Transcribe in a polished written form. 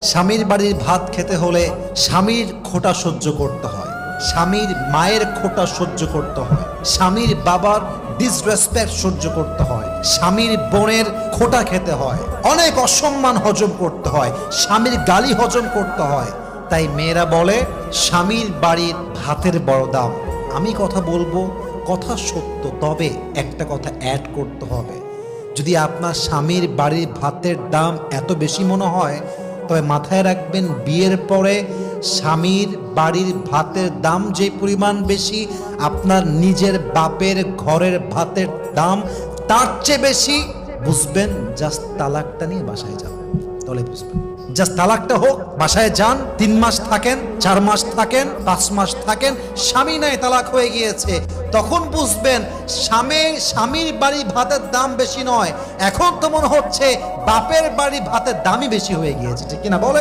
স্বামীর বাড়ির ভাত খেতে হলে স্বামীর খোঁটা সহ্য করতে হয়, স্বামীর মায়ের খোঁটা সহ্য করতে হয়, স্বামীর বাবার ডিসরেসপেক্ট সহ্য করতে হয়, স্বামীর বোনের খোঁটা খেতে হয়, অনেক অসম্মান হজম করতে হয়, স্বামীর গালি হজম করতে হয়। তাই মেয়েরা বলে স্বামীর বাড়ির ভাতের বড় দাম। আমি কথা বলবো, কথা সত্য, তবে একটা কথা অ্যাড করতে হবে। যদি আপনার স্বামীর বাড়ির ভাতের দাম এত বেশি মনে হয়, তবে মাথায় রাখবেন বিয়ের পরে স্বামীর বাড়ির ভাতের দাম যে পরিমাণ বেশি, আপনার নিজের বাপের ঘরের ভাতের দাম তার চেয়ে বেশি। বুঝবেন, জাস্ট তালাকটা নিয়ে বাসায় যান, তাহলে বুঝবেন। জাস্ট তালাকটা হোক, বাসায় যান, 3 মাস থাকেন, 4 মাস থাকেন, 5 মাস থাকেন, স্বামী নাই তালাক হয়ে গিয়েছে, তখন বুঝবেন স্বামীর বাড়ি ভাতের দাম বেশি নয়, এখন তো মনে হচ্ছে বাপের বাড়ি ভাতের দামই বেশি হয়ে গিয়েছে। ঠিক কিনা বলে?